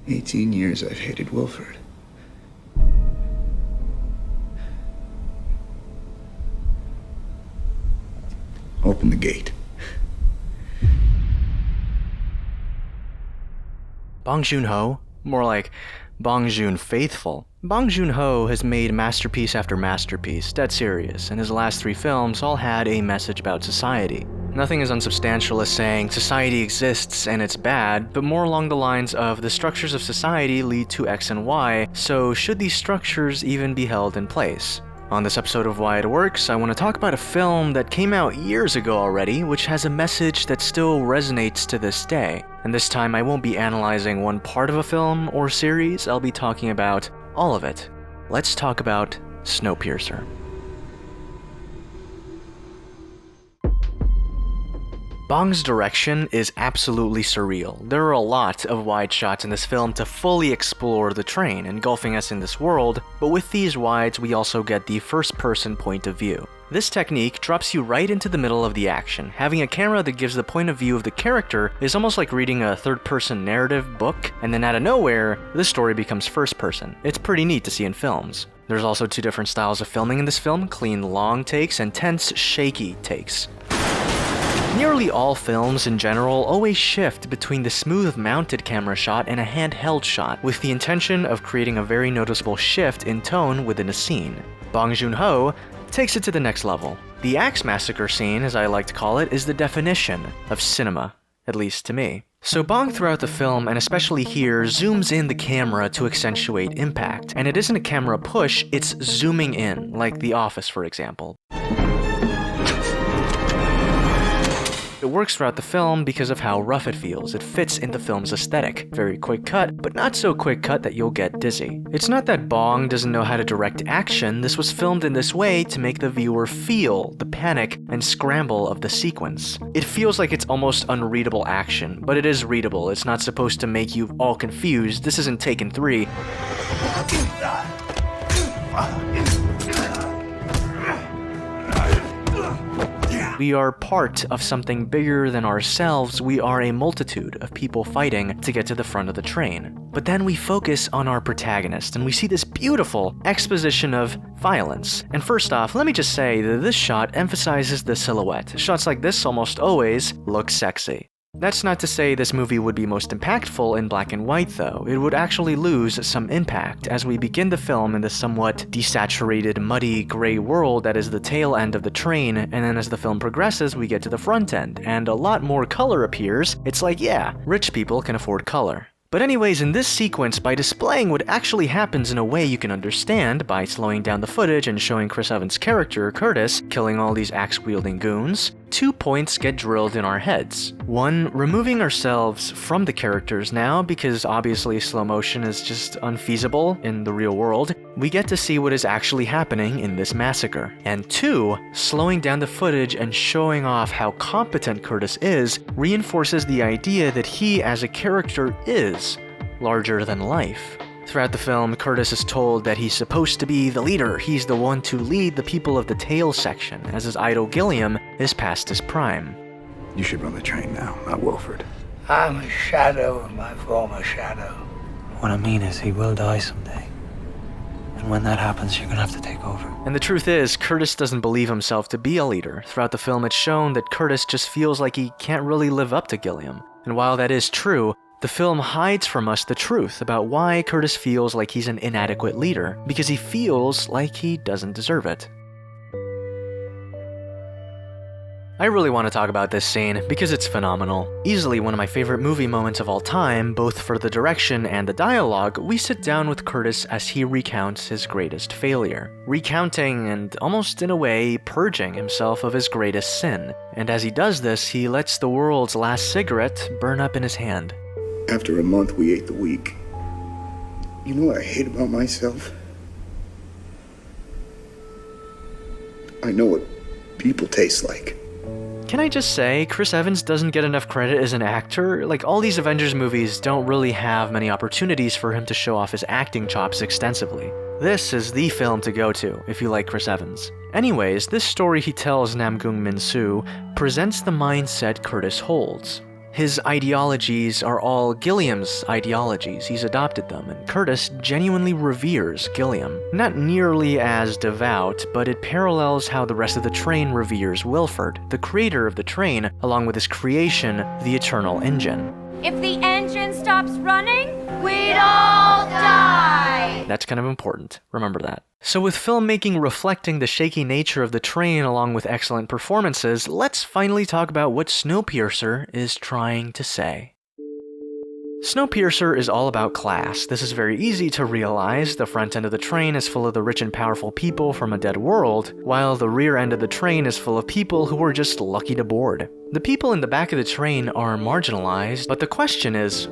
18 years I've hated Wilford. Open the gate. Bong Joon-ho, more like Bong Joon-faithful. Bong Joon-ho has made masterpiece after masterpiece, dead serious, and his last 3 films all had a message about society. Nothing as unsubstantial as saying society exists and it's bad, but more along the lines of the structures of society lead to X and Y, so should these structures even be held in place? On this episode of Why It Works, I want to talk about a film that came out years ago already, which has a message that still resonates to this day. And this time I won't be analyzing one part of a film or series, I'll be talking about all of it. Let's talk about Snowpiercer. Bong's direction is absolutely surreal. There are a lot of wide shots in this film to fully explore the train, engulfing us in this world, but with these wides we also get the first-person point of view. This technique drops you right into the middle of the action. Having a camera that gives the point of view of the character is almost like reading a third-person narrative book, and then out of nowhere, the story becomes first-person. It's pretty neat to see in films. There's also 2 different styles of filming in this film, clean long takes and tense, shaky takes. Nearly all films in general always shift between the smooth mounted camera shot and a handheld shot, with the intention of creating a very noticeable shift in tone within a scene. Bong Joon-ho takes it to the next level. The Axe Massacre scene, as I like to call it, is the definition of cinema, at least to me. So Bong throughout the film, and especially here, zooms in the camera to accentuate impact. And it isn't a camera push, it's zooming in, like The Office for example. It works throughout the film because of how rough it feels. It fits in the film's aesthetic. Very quick cut, but not so quick cut that you'll get dizzy. It's not that Bong doesn't know how to direct action, this was filmed in this way to make the viewer feel the panic and scramble of the sequence. It feels like it's almost unreadable action, but it is readable. It's not supposed to make you all confused. This isn't Taken 3. We are part of something bigger than ourselves. We are a multitude of people fighting to get to the front of the train. But then we focus on our protagonist, and we see this beautiful exposition of violence. And first off, let me just say that this shot emphasizes the silhouette. Shots like this almost always look sexy. That's not to say this movie would be most impactful in black and white though. It would actually lose some impact as we begin the film in the somewhat desaturated, muddy, gray world that is the tail end of the train, and then as the film progresses we get to the front end, and a lot more color appears. It's like, yeah, rich people can afford color. But anyways, in this sequence, by displaying what actually happens in a way you can understand, by slowing down the footage and showing Chris Evans' character, Curtis, killing all these axe-wielding goons, 2 points get drilled in our heads. 1, removing ourselves from the characters now, because obviously slow motion is just unfeasible in the real world. We get to see what is actually happening in this massacre. And 2, slowing down the footage and showing off how competent Curtis is reinforces the idea that he as a character is larger than life. Throughout the film, Curtis is told that he's supposed to be the leader. He's the one to lead the people of the tail section, as his idol Gilliam is past his prime. You should run the train now, not Wilford. I'm a shadow of my former shadow. What I mean is he will die someday. And when that happens, you're gonna have to take over. And the truth is, Curtis doesn't believe himself to be a leader. Throughout the film, it's shown that Curtis just feels like he can't really live up to Gilliam. And while that is true, the film hides from us the truth about why Curtis feels like he's an inadequate leader, because he feels like he doesn't deserve it. I really want to talk about this scene because it's phenomenal. Easily one of my favorite movie moments of all time, both for the direction and the dialogue. We sit down with Curtis as he recounts his greatest failure. Recounting and, almost in a way, purging himself of his greatest sin. And as he does this, he lets the world's last cigarette burn up in his hand. After a month, we ate the week. You know what I hate about myself? I know what people taste like. Can I just say, Chris Evans doesn't get enough credit as an actor? Like, all these Avengers movies don't really have many opportunities for him to show off his acting chops extensively. This is the film to go to if you like Chris Evans. Anyways, this story he tells Namgung Min Soo presents the mindset Curtis holds. His ideologies are all Gilliam's ideologies. He's adopted them, and Curtis genuinely reveres Gilliam. Not nearly as devout, but it parallels how the rest of the train reveres Wilford, the creator of the train, along with his creation, the Eternal Engine. If the engine stops running, we'd all die! That's kind of important. Remember that. So with filmmaking reflecting the shaky nature of the train along with excellent performances, let's finally talk about what Snowpiercer is trying to say. Snowpiercer is all about class. This is very easy to realize. The front end of the train is full of the rich and powerful people from a dead world, while the rear end of the train is full of people who were just lucky to board. The people in the back of the train are marginalized, but the question is,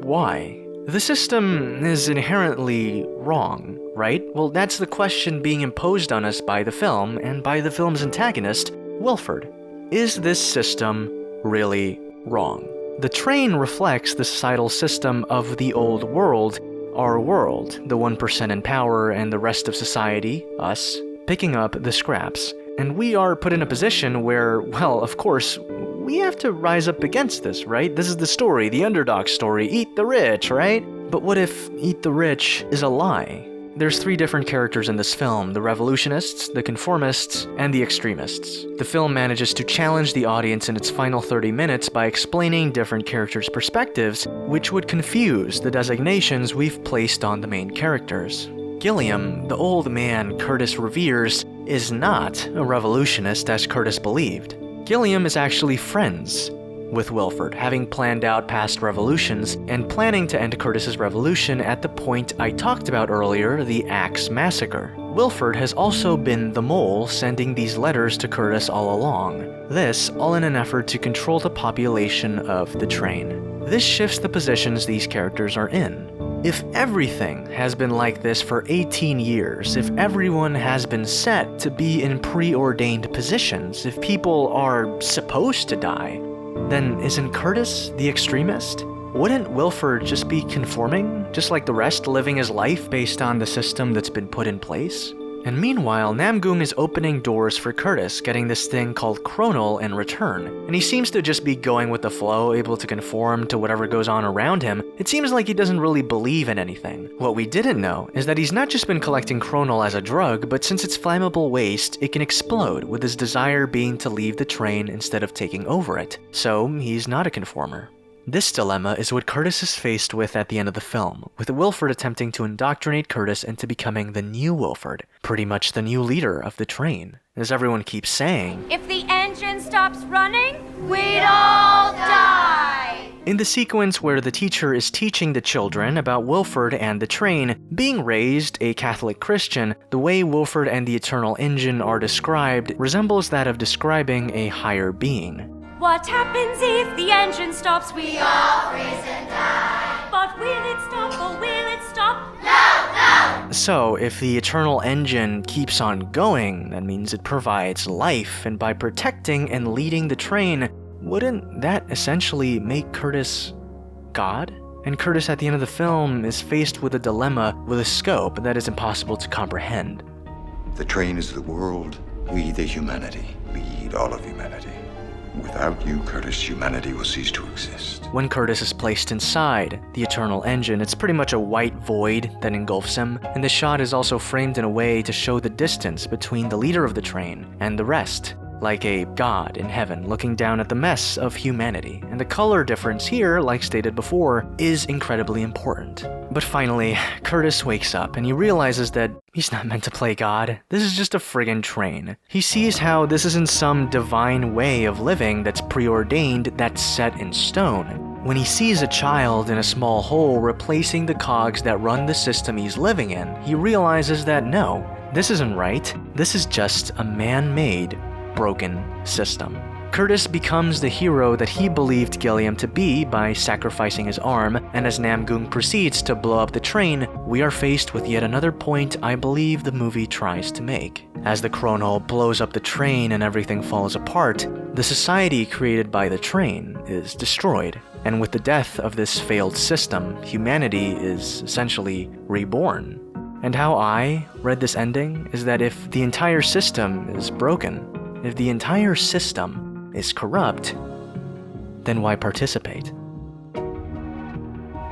why? The system is inherently wrong, right? Well, that's the question being imposed on us by the film, and by the film's antagonist, Wilford. Is this system really wrong? The train reflects the societal system of the old world, our world, the 1% in power and the rest of society, us, picking up the scraps. And we are put in a position where, well, of course, we have to rise up against this, right? This is the story, the underdog story, eat the rich, right? But what if eat the rich is a lie? There's 3 different characters in this film, the revolutionists, the conformists, and the extremists. The film manages to challenge the audience in its final 30 minutes by explaining different characters' perspectives, which would confuse the designations we've placed on the main characters. Gilliam, the old man Curtis reveres, is not a revolutionist as Curtis believed. Gilliam is actually friends with Wilford, having planned out past revolutions and planning to end Curtis's revolution at the point I talked about earlier, the Axe Massacre. Wilford has also been the mole sending these letters to Curtis all along. This all in an effort to control the population of the train. This shifts the positions these characters are in. If everything has been like this for 18 years, if everyone has been set to be in preordained positions, if people are supposed to die, then isn't Curtis the extremist? Wouldn't Wilford just be conforming, just like the rest, living his life based on the system that's been put in place? And meanwhile, Namgung is opening doors for Curtis, getting this thing called Chronal in return. And he seems to just be going with the flow, able to conform to whatever goes on around him. It seems like he doesn't really believe in anything. What we didn't know is that he's not just been collecting Chronal as a drug, but since it's flammable waste, it can explode, with his desire being to leave the train instead of taking over it. So, he's not a conformer. This dilemma is what Curtis is faced with at the end of the film, with Wilford attempting to indoctrinate Curtis into becoming the new Wilford, pretty much the new leader of the train. As everyone keeps saying, if the engine stops running, we'd all die! In the sequence where the teacher is teaching the children about Wilford and the train, being raised a Catholic Christian, the way Wilford and the Eternal Engine are described resembles that of describing a higher being. What happens if the engine stops? We all freeze and die. But will it stop or will it stop? No, no! So, if the Eternal Engine keeps on going, that means it provides life, and by protecting and leading the train, wouldn't that essentially make Curtis God? And Curtis at the end of the film is faced with a dilemma with a scope that is impossible to comprehend. The train is the world, we the humanity. Lead all of humanity. Without you, Curtis, humanity will cease to exist. When Curtis is placed inside the Eternal Engine, it's pretty much a white void that engulfs him, and the shot is also framed in a way to show the distance between the leader of the train and the rest, like a god in heaven looking down at the mess of humanity. And the color difference here, like stated before, is incredibly important. But finally, Curtis wakes up and he realizes that he's not meant to play God. This is just a friggin' train. He sees how this isn't some divine way of living that's preordained, that's set in stone. When he sees a child in a small hole replacing the cogs that run the system he's living in, he realizes that no, this isn't right. This is just a man-made, broken system. Curtis becomes the hero that he believed Gilliam to be by sacrificing his arm, and as Namgung proceeds to blow up the train, we are faced with yet another point I believe the movie tries to make. As the Chronal blows up the train and everything falls apart, the society created by the train is destroyed. And with the death of this failed system, humanity is essentially reborn. And how I read this ending is that if the entire system is broken, if the entire system is corrupt, then why participate?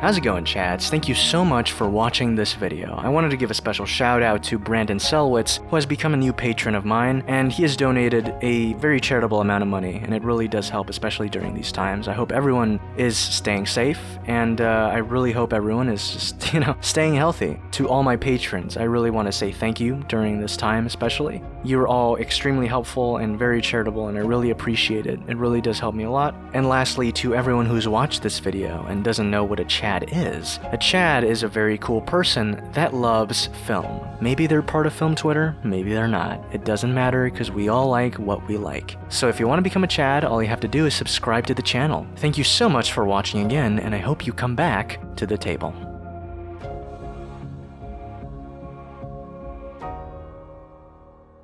How's it going, Chads? Thank you so much for watching this video. I wanted to give a special shout out to Brandon Selwitz, who has become a new patron of mine, and he has donated a very charitable amount of money, and it really does help, especially during these times. I hope everyone is staying safe, and I really hope everyone is just, staying healthy. To all my patrons, I really want to say thank you during this time, especially. You're all extremely helpful and very charitable, and I really appreciate it. It really does help me a lot. And lastly, to everyone who's watched this video and doesn't know what a Chad is. A Chad is a very cool person that loves film. Maybe they're part of Film Twitter, maybe they're not. It doesn't matter because we all like what we like. So if you want to become a Chad, all you have to do is subscribe to the channel. Thank you so much for watching again, and I hope you come back to the table.